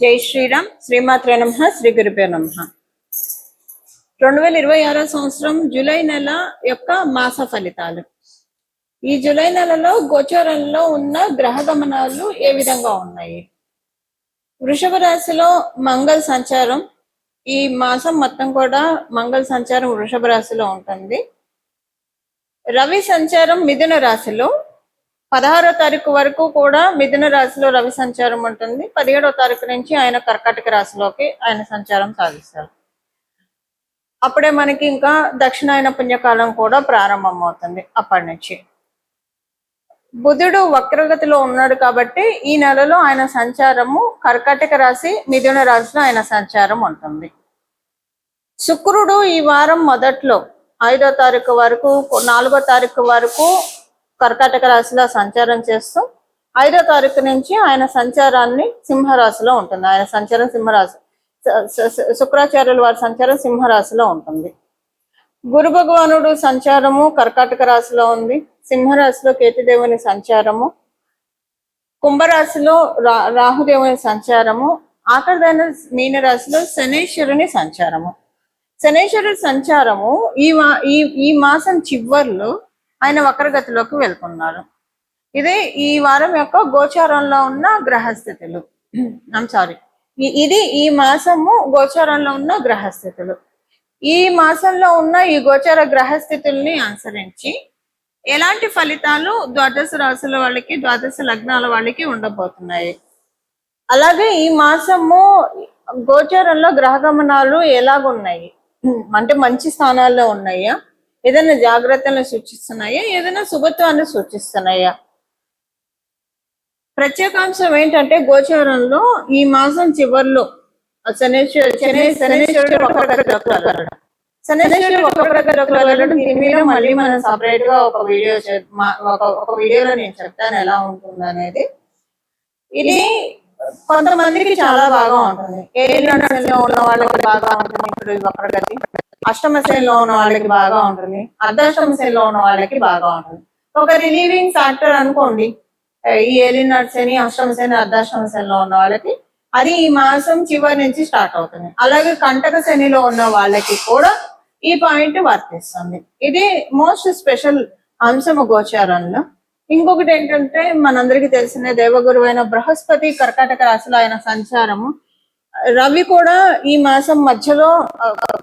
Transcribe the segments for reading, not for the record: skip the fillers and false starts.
జై శ్రీరామ్. శ్రీమాత్రే నమః. శ్రీ గురుభ్యో నమః. 2026 సంవత్సరం జూలై నెల యొక్క మాస ఫలితాలు. ఈ జూలై నెలలో గోచారంలో ఉన్న గ్రహ గమనాలు ఏ విధంగా ఉన్నాయి? వృషభ రాశిలో మంగళ సంచారం, ఈ మాసం మొత్తం కూడా మంగళ సంచారం వృషభ రాశిలో ఉంటుంది. రవి సంచారం మిథున రాశిలో 16వ తారీఖు వరకు కూడా మిథున రాశిలో రవి సంచారం ఉంటుంది. 17వ తారీఖు నుంచి ఆయన కర్కాటక రాశిలోకి ఆయన సంచారం సాగిస్తారు. అప్పుడే మనకి ఇంకా దక్షిణాయన పుణ్యకాలం కూడా ప్రారంభం అవుతుంది. అప్పటి నుంచి బుధుడు వక్రగతిలో ఉన్నాడు కాబట్టి ఈ నెలలో ఆయన సంచారము కర్కాటక రాశి మిథున రాశిలో ఆయన సంచారం ఉంటుంది. శుక్రుడు ఈ వారం మొదట్లో 5వ తారీఖు వరకు 4వ తారీఖు వరకు కర్కాటక రాశిలో సంచారం చేస్తూ 5వ తారీఖు నుంచి ఆయన సంచారాన్ని సింహరాశిలో ఉంటుంది. ఆయన సంచారం సింహరాశి, శుక్రాచార్యుల వారి సంచారం సింహరాశిలో ఉంటుంది. గురు భగవానుడు సంచారము కర్కాటక రాశిలో ఉంది. సింహరాశిలో కేతుదేవుని సంచారము, కుంభరాశిలో రాహుదేవుని సంచారము, ఆఖరిదైన మీనరాశిలో శనేశ్వరుని సంచారము. శనేశ్వరుడి సంచారము ఈ మాసం చివర్లో ఆయన వక్రగతిలోకి వెళ్తున్నారు. ఇదే ఈ వారం యొక్క గోచారంలో ఉన్న గ్రహస్థితులు. ఇది ఈ మాసము గోచారంలో ఉన్న గ్రహస్థితులు. ఈ మాసంలో ఉన్న ఈ గోచార గ్రహస్థితుల్ని అనుసరించి ఎలాంటి ఫలితాలు ద్వాదశ రాశుల వాళ్ళకి, ద్వాదశ లగ్నాల వాళ్ళకి ఉండబోతున్నాయి. అలాగే ఈ మాసము గోచారంలో గ్రహ గమనాలు ఎలాగున్నాయి అంటే మంచి స్థానాల్లో ఉన్నాయా, ఏదైనా జాగ్రత్తలను సూచిస్తున్నాయా, ఏదైనా శుభత్వాన్ని సూచిస్తున్నాయా? ప్రత్యేకాంశం ఏంటంటే గోచారంలో ఈ మాసం చివరిలో శనేశ్వరుడు వక్రగతిలోకి వెళ్ళడం. శనేశ్వరుడు వక్రగతిలోకి వెళ్ళడం దీని మీద మళ్ళీ మనం సపరేట్ గా ఒక వీడియోలో నేను చెప్తాను ఎలా ఉంటుంది అనేది. ఇది కొంతమందికి చాలా బాగా ఉంటుంది. ఏలినాడులో ఉన్న వాళ్ళకి బాగా ఉంటుంది ఇప్పుడు ఈ వక్రగతి. అష్టమ శ్రేణిలో ఉన్న వాళ్ళకి బాగా ఉంటుంది, అర్ధాష్టమ శ్రేణిలో ఉన్న వాళ్ళకి బాగా ఉంటుంది. ఒక రిలీవింగ్ ఫ్యాక్టర్ అనుకోండి ఈ ఏలినాడు శని, అష్టమ శని, అర్ధాష్టమ శనిలో ఉన్న వాళ్ళకి. అది ఈ మాసం చివరి నుంచి స్టార్ట్ అవుతుంది. అలాగే కంటక శనిలో ఉన్న వాళ్ళకి కూడా ఈ పాయింట్ వర్తిస్తుంది. ఇది మోస్ట్ స్పెషల్ అంశము గోచారంలో. ఇంకొకటి ఏంటంటే మనందరికీ తెలిసిన దేవగురువైన బృహస్పతి కర్కాటక రాశిలో ఆయన సంచారము, రవి కూడా ఈ మాసం మధ్యలో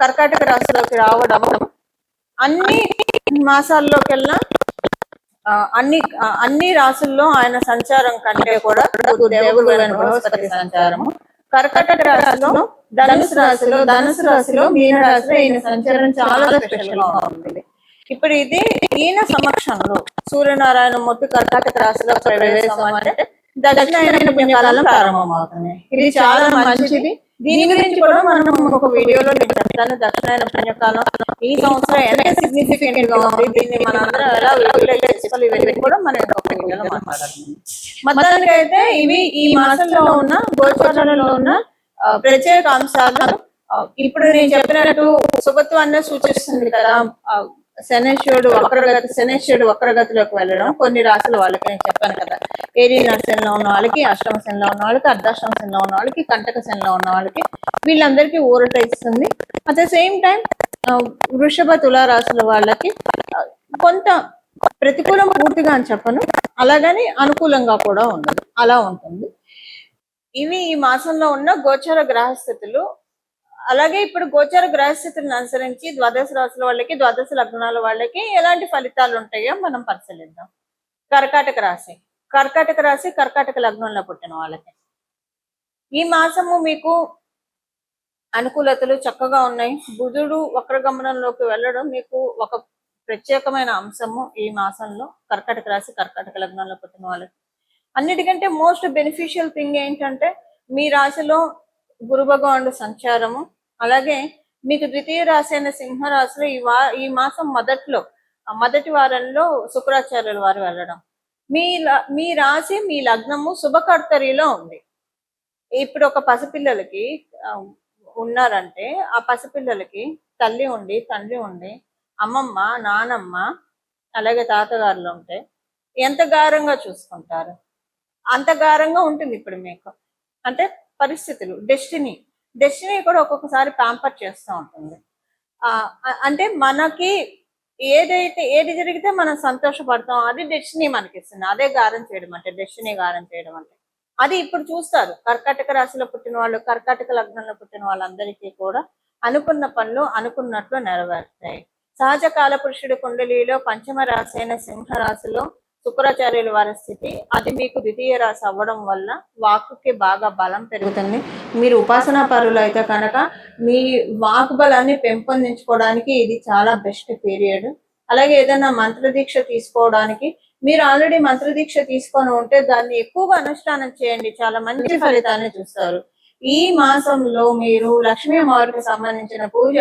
కర్కాటక రాశిలోకి రావడం, అన్ని మాసాల్లోకెల్లా అన్ని రాశుల్లో ఆయన సంచారం కంటే కూడా దేవగురువైన బృహస్పతి సంచారము కర్కాటక రాశిలో, ధనుసు రాశిలో మీన రాశిలో ఈయన సంచారం చాలా స్పెషల్ గా ఉంటుంది. ఇప్పుడు ఇది ఈయన సమక్షంలో సూర్యనారాయణ మూర్తి కర్కాటక రాశిలో ప్రవేశం అంటే దక్షిణాయన పుణ్యకాలం ప్రారంభం అవుతుంది. ఇది చాలా మంచిది. దీని గురించి కూడా మనం ఒక వీడియోలో నేను చెప్తాను. దక్షిణాయన పుణ్యకాలం ఈ సంవత్సరం ఎంత సిగ్నిఫికెంట్ గా ఉంది, దీన్ని మనందరం ఎలా చేసుకోవాలి, ఇవన్నీ కూడా మనం ఒక వీడియోలో మాట్లాడుతున్నాం. మొత్తానికి అయితే ఇవి ఈ మాసంలో ఉన్న గోచారంలో ఉన్న ప్రత్యేక అంశాలు. ఇప్పుడు నేను చెప్పినట్టు శుభత్వాన్ని సూచిస్తుంది కదా. శనేశ్వరుడు వక్రగతిలోకి వెళ్ళడం కొన్ని రాశుల వాళ్ళకి నేను చెప్పాను కదా. ఏలినాడు శనిలో ఉన్న వాళ్ళకి, అష్టమ శనిలో ఉన్న వాళ్ళకి, అర్ధాష్టమ శనిలో ఉన్న వాళ్ళకి, కంటక శనిలో ఉన్న వాళ్ళకి వీళ్ళందరికీ ఊరట ఇస్తుంది. అట్ ద సేమ్ టైం వృషభ తులా రాశుల వాళ్ళకి కొంత ప్రతికూలం పూర్తిగా అని చెప్పను, అలాగని అనుకూలంగా కూడా ఉండదు, అలా ఉంటుంది. ఇవి ఈ మాసంలో ఉన్న గోచార గ్రహస్థితులు. అలాగే ఇప్పుడు గోచార గ్రహస్థితులను అనుసరించి ద్వాదశ రాశుల వాళ్ళకి, ద్వాదశ లగ్నాల వాళ్ళకి ఎలాంటి ఫలితాలు ఉంటాయో మనం పరిశీలిద్దాం. కర్కాటక రాశి కర్కాటక లగ్నంలో పుట్టిన వాళ్ళకి ఈ మాసము మీకు అనుకూలతలు చక్కగా ఉన్నాయి. బుధుడు వక్రగమనంలోకి వెళ్ళడం మీకు ఒక ప్రత్యేకమైన అంశము ఈ మాసంలో. కర్కాటక రాశి కర్కాటక లగ్నంలో పుట్టిన వాళ్ళకి అన్నిటికంటే మోస్ట్ బెనిఫిషియల్ థింగ్ ఏంటంటే మీ రాశిలో గురు భగవానుడు సంచారము, అలాగే మీకు ద్వితీయ రాశి అయిన సింహరాశిలో ఈ మాసం మొదటి వారంలో శుక్రాచార్యుల వారు వెళ్ళడం. మీ రాశి మీ లగ్నము శుభకర్తరిలో ఉంది. ఇప్పుడు ఒక పసిపిల్లలకి ఉన్నారంటే ఆ పసిపిల్లలకి తల్లి ఉండి, తండ్రి ఉండి, అమ్మమ్మ, నానమ్మ, అలాగే తాతగారులు ఉంటే ఎంత గారంగా చూసుకుంటారు, అంత గారంగా ఉంటుంది ఇప్పుడు మీకు. అంటే పరిస్థితులు, డెస్టినీ కూడా ఒక్కొక్కసారి ప్యాంపర్ చేస్తూ ఉంటుంది. అంటే మనకి ఏది జరిగితే మనం సంతోషపడతాం అది డెస్టినీ మనకిస్తుంది. అదే గారం చేయడం అంటే, డెస్టినీ గారం చేయడం అంటే. అది ఇప్పుడు చూస్తారు కర్కాటక రాశిలో పుట్టిన వాళ్ళు, కర్కాటక లగ్నంలో పుట్టిన వాళ్ళందరికీ కూడా అనుకున్న పనులు అనుకున్నట్లు నెరవేరుతాయి. సహజ కాల పురుషుడి కుండలిలో పంచమ రాశి అయిన సింహ రాశిలో శుక్రాచార్యుల వారి స్థితి, అది మీకు ద్వితీయ రాశి అవ్వడం వల్ల వాక్కుకి బాగా బలం పెరుగుతుంది. మీరు ఉపాసనా పరులు అయితే కనుక మీ వాక్ బలాన్ని పెంపొందించుకోవడానికి ఇది చాలా బెస్ట్ పీరియడ్. అలాగే ఏదైనా మంత్ర దీక్ష తీసుకోవడానికి, మీరు ఆల్రెడీ మంత్ర దీక్ష తీసుకొని ఉంటే దాన్ని ఎక్కువగా అనుష్ఠానం చేయండి, చాలా మంచి ఫలితాన్ని చూస్తారు. ఈ మాసంలో మీరు లక్ష్మీ అమ్మవారికి సంబంధించిన పూజ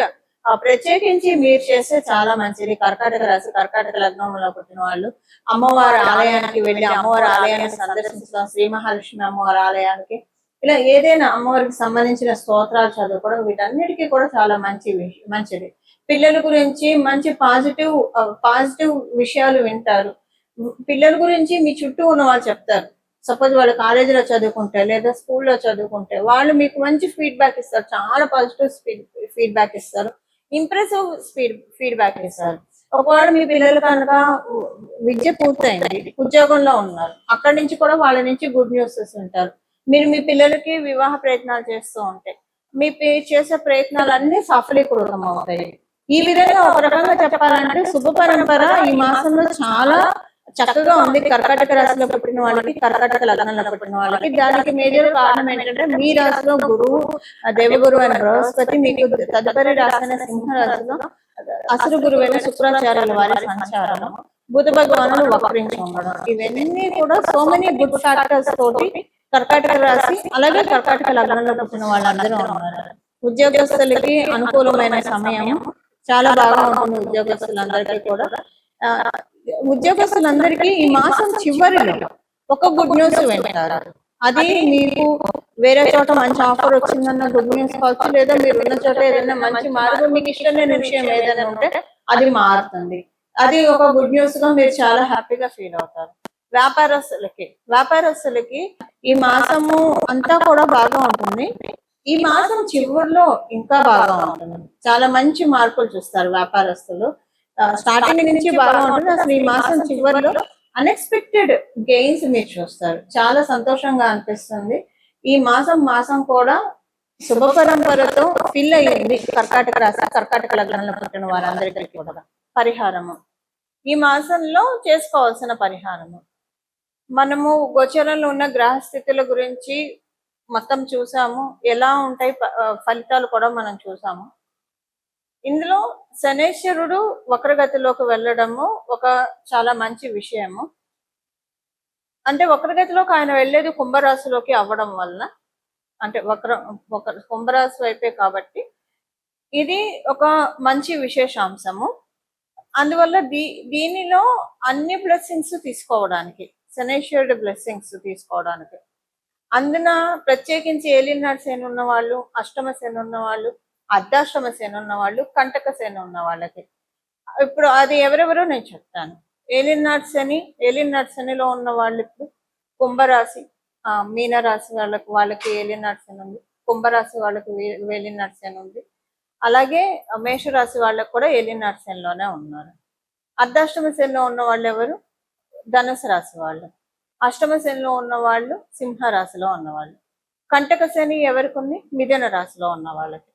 ప్రత్యేకించి మీరు చేస్తే చాలా మంచిది. కర్కాటక రాశి, కర్కాటక లగ్నంలో పుట్టిన వాళ్ళు అమ్మవారి ఆలయానికి వెళ్ళి అమ్మవారి ఆలయాన్ని సందర్శించడం, శ్రీ మహాలక్ష్మి అమ్మవారి ఆలయానికి, ఇలా ఏదైనా అమ్మవారికి సంబంధించిన స్తోత్రాలు చదువుకోవడం, వీటన్నిటికీ కూడా చాలా మంచిది. పిల్లల గురించి మంచి పాజిటివ్ విషయాలు వింటారు. పిల్లల గురించి మీ చుట్టూ ఉన్న వాళ్ళు చెప్తారు. సపోజ్ వాళ్ళు కాలేజీలో చదువుకుంటే లేదా స్కూల్లో చదువుకుంటే వాళ్ళు మీకు మంచి ఫీడ్బ్యాక్ ఇస్తారు, చాలా పాజిటివ్ ఫీడ్బ్యాక్ ఇస్తారు, ఇంప్రెసివ్ ఫీడ్బ్యాక్ ఇస్తారు. ఒకవేళ మీ పిల్లలు కనుక విద్య పూర్తయింది, ఉద్యోగంలో ఉన్నారు, అక్కడి నుంచి కూడా వాళ్ళ నుంచి గుడ్ న్యూస్ ఉంటారు. మీరు మీ పిల్లలకి వివాహ ప్రయత్నాలు చేస్తూ ఉంటే మీ చేసే ప్రయత్నాలన్నీ సఫలీకృతం అవుతాయి. ఈ విధంగా ఒక రకంగా చెప్పాలంటే శుభ పరంపర ఈ మాసంలో చాలా చక్కగా ఉంది కర్కాటక రాశిలో పుట్టిన వాళ్ళకి, కర్కాటక లగ్నంలో పుట్టిన వాళ్ళకి. దానికి మేజర్ కారణం ఏంటంటే మీ రాశిలో గురువు, దేవగురువు అయిన బృహస్పతి, మీకు తదుపరి రాశి అయిన సింహ రాశిలో అసురు గురువైన శుక్రాచార్యుల వారి సంచారం, బుధ భగవానుడు వక్రించి ఉండడం, ఇవన్నీ కూడా సో మెనీ గుడ్ ఫ్యాక్టర్స్ తోటి కర్కాటక రాశి అలాగే కర్కాటక లగ్నంలో పుట్టిన వాళ్ళందరూ ఉన్నారు. ఉద్యోగస్తులకి అనుకూలమైన సమయం చాలా బాగా ఉంటుంది. ఉద్యోగస్తులందరికీ కూడా ఉద్యోగస్తులందరికీ ఈ మాసం చివరిలో ఒక గుడ్ న్యూస్ వింటారు. అది మీకు వేరే చోట మంచి ఆఫర్ వచ్చిందన్న గుడ్ న్యూస్ కావచ్చు, లేదా మీరు ఉన్న చోట ఏదైనా మంచి మార్గం, మీకు ఇష్టం లేని విషయం ఏదైనా ఉంటే అది మారుతుంది. అది ఒక గుడ్ న్యూస్ గా మీరు చాలా హ్యాపీగా ఫీల్ అవుతారు. వ్యాపారస్తులకి ఈ మాసము అంతా కూడా బాగా ఉంటుంది. ఈ మాసం చివరిలో ఇంకా బాగా ఉంటుంది, చాలా మంచి మార్పులు చూస్తారు వ్యాపారస్తులు. స్టార్టింగ్ నుంచి బాగా ఉంటుంది, అసలు ఈ మాసం చివరిలో అన్ఎక్స్పెక్టెడ్ గెయిన్స్ మీరు చూస్తారు, చాలా సంతోషంగా అనిపిస్తుంది. ఈ మాసం కూడా శుభ పరంపరతో ఫిల్ అయ్యింది కర్కాటక రాశి, కర్కాటక లగ్నంలో పుట్టిన వారందరికీ కూడా. పరిహారము, ఈ మాసంలో చేసుకోవాల్సిన పరిహారము, మనము గోచరంలో ఉన్న గ్రహ స్థితుల గురించి మొత్తం చూసాము, ఎలా ఉంటాయి ఫలితాలు కూడా మనం చూసాము. ఇందులో శనేశ్వరుడు వక్రగతిలోకి వెళ్ళడము ఒక చాలా మంచి విషయము. అంటే వక్రగతిలోకి ఆయన వెళ్ళేది కుంభరాశిలోకి అవ్వడం వల్ల, అంటే కుంభరాశి వైపే కాబట్టి ఇది ఒక మంచి విశేషాంశము. అందువల్ల దీనిలో అన్ని బ్లెస్సింగ్స్ తీసుకోవడానికి, శనేశ్వరుడు బ్లెస్సింగ్స్ తీసుకోవడానికి, అందున ప్రత్యేకించి ఏలినాడు శని ఉన్న వాళ్ళు, అష్టమ శని ఉన్న వాళ్ళు, అర్ధాష్టమ శని ఉన్న వాళ్ళు, కంటక శని ఉన్న వాళ్ళకి ఇప్పుడు అది ఎవరెవరో నేను చెప్తాను. ఏలినాడు శనిలో ఉన్న వాళ్ళు ఇప్పుడు కుంభరాశి, మీనరాశి వాళ్ళకి ఏలినాడు శని ఉంది, కుంభరాశి వాళ్ళకి ఏలినాడు శని ఉంది, అలాగే మేషరాశి వాళ్ళకి కూడా ఏలినాడు శనిలోనే ఉన్నారు. అర్ధాష్టమ శనిలో ఉన్న వాళ్ళు ఎవరు? ధనుసు రాశి వాళ్ళు. అష్టమ శనిలో ఉన్న వాళ్ళు సింహరాశిలో ఉన్నవాళ్ళు. కంటక శని ఎవరికి ఉంది? మిథున రాశిలో ఉన్న వాళ్ళకి.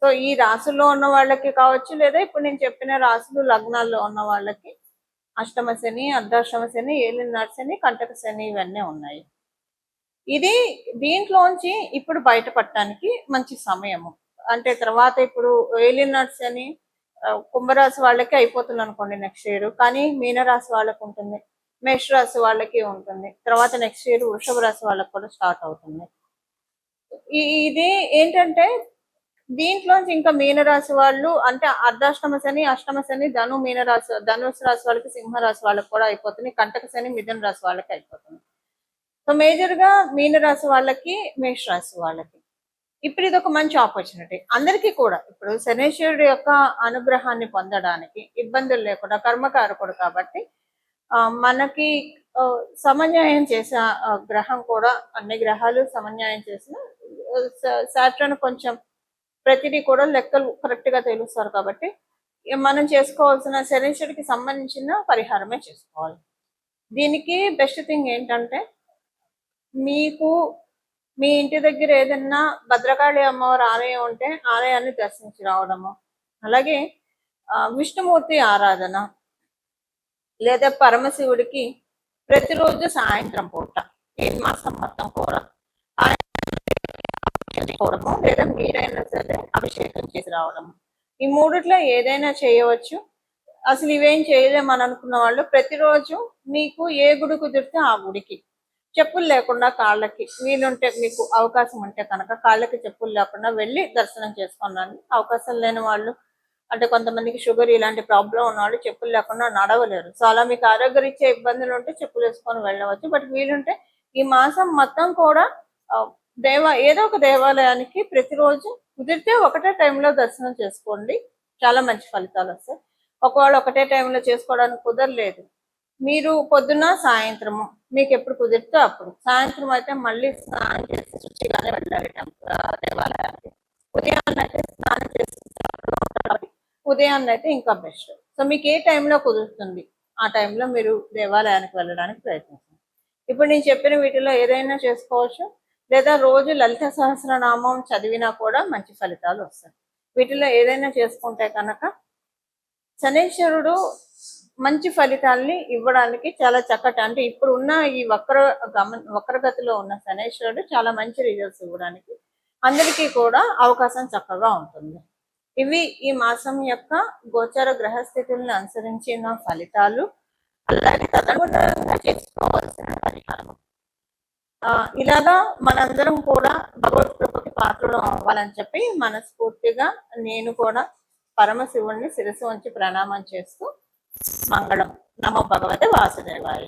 సో ఈ రాశుల్లో ఉన్న వాళ్ళకి కావచ్చు, లేదా ఇప్పుడు నేను చెప్పిన రాశులు లగ్నాల్లో ఉన్న వాళ్ళకి అష్టమ శని, అర్ధాష్టమ శని, ఏలినాడు శని, కంటక శని ఇవన్నీ ఉన్నాయి. ఇది దీంట్లోంచి ఇప్పుడు బయటపడటానికి మంచి సమయము. అంటే తర్వాత ఇప్పుడు ఏలినాడు శని కుంభరాశి వాళ్ళకి అయిపోతుంది అనుకోండి నెక్స్ట్ ఇయర్, కానీ మీనరాశి వాళ్ళకి ఉంటుంది, మేషరాశి వాళ్ళకి ఉంటుంది, తర్వాత నెక్స్ట్ ఇయర్ వృషభ రాశి వాళ్ళకి కూడా స్టార్ట్ అవుతుంది. ఇది ఏంటంటే దీంట్లోంచి ఇంకా మీనరాశి వాళ్ళు, అంటే అర్ధాష్టమ శని, అష్టమ శని ధనుసు రాశి వాళ్ళకి, సింహరాశి వాళ్ళకి కూడా అయిపోతుంది, కంటక శని మిథున రాశి వాళ్ళకి అయిపోతుంది. సో మేజర్ గా మీనరాశి వాళ్ళకి, మేషరాశి వాళ్ళకి ఇప్పుడు ఇది ఒక మంచి ఆపర్చునిటీ అందరికీ కూడా. ఇప్పుడు శనేశ్వరుడు యొక్క అనుగ్రహాన్ని పొందడానికి ఇబ్బందులు లేకుండా, కర్మకారకుడు కాబట్టి మనకి సమన్వయం చేసే గ్రహం కూడా, అన్ని గ్రహాలు సమన్వయం చేసిన సాటర్న్ కొంచెం ప్రతిదీ కూడా లెక్కలు కరెక్ట్ గా తెలుస్తారు కాబట్టి మనం చేసుకోవాల్సిన శనిశ్వరుడికి సంబంధించిన పరిహారమే చేసుకోవాలి. దీనికి బెస్ట్ థింగ్ ఏంటంటే, మీకు మీ ఇంటి దగ్గర ఏదన్నా భద్రకాళి అమ్మవారి ఆలయం ఉంటే ఆలయాన్ని దర్శించి రావడము, అలాగే విష్ణుమూర్తి ఆరాధన లేదా పరమశివుడికి ప్రతిరోజు సాయంత్రం పూట ఈ మాసం మొత్తం కూడా చేసుకోవడము, లేదా మీరైనా సరే అభిషేకం చేసి రావడము, ఈ మూడిట్లో ఏదైనా చేయవచ్చు. అసలు ఇవేం చేయలేమని అనుకున్న వాళ్ళు ప్రతిరోజు మీకు ఏ గుడి కుదిరితే ఆ గుడికి చెప్పులు లేకుండా కాళ్ళకి వీలుంటే, మీకు అవకాశం ఉంటే కనుక కాళ్ళకి చెప్పులు లేకుండా వెళ్ళి దర్శనం చేసుకున్నాను. అవకాశం లేని వాళ్ళు, అంటే కొంతమందికి షుగర్ ఇలాంటి ప్రాబ్లం ఉన్నవాళ్ళు చెప్పులు లేకుండా నడవలేరు. సో అలా మీకు ఆరోగ్యరీత్యా ఇబ్బందులు ఉంటే చెప్పులు వేసుకొని వెళ్ళవచ్చు. బట్ వీలుంటే ఈ మాసం మొత్తం కూడా ఏదో ఒక దేవాలయానికి ప్రతిరోజు కుదిరితే ఒకటే టైంలో దర్శనం చేసుకోండి, చాలా మంచి ఫలితాలు వస్తాయి. ఒకవేళ ఒకటే టైంలో చేసుకోవడానికి కుదరలేదు, మీరు పొద్దున్న సాయంత్రము మీకు ఎప్పుడు కుదిరితే అప్పుడు, సాయంత్రం అయితే మళ్ళీ స్నానం చేసి శుచిగానే వెళ్ళాలి దేవాలయానికి. ఉదయాన్నే అయితే స్నానం చేసి ఉదయాన్నే అయితే ఇంకా బెస్ట్. సో మీకు ఏ టైంలో కుదురుతుంది ఆ టైంలో మీరు దేవాలయానికి వెళ్ళడానికి ప్రయత్నించండి. ఇప్పుడు నేను చెప్పిన వీటిలో ఏదైనా చేసుకోవచ్చు, లేదా రోజు లలిత సహస్రనామం చదివినా కూడా మంచి ఫలితాలు వస్తాయి. వీటిలో ఏదైనా చేసుకుంటే కనుక శనీశ్వరుడు మంచి ఫలితాల్ని ఇవ్వడానికి చాలా చక్కటి, అంటే ఇప్పుడు ఉన్న ఈ వక్రగతిలో ఉన్న శనీశ్వరుడు చాలా మంచి రిజల్ట్స్ ఇవ్వడానికి అందరికీ కూడా అవకాశం చక్కగా ఉంటుంది. ఇవి ఈ మాసం యొక్క గోచర గ్రహస్థితుల్ని అనుసరించిన ఫలితాలు, అలాగే తదనుగుణంగా చేసుకోవాల్సిన పరిహారం. ఇలాగా మనందరం కూడా భగవత్ కృపకి పాత్రలు అవ్వాలని చెప్పి మనస్ఫూర్తిగా నేను కూడా పరమశివుణ్ణి శిరస్సు వంచి ప్రణామం చేస్తూ మంగళం. నమో భగవతే వాసుదేవాయ.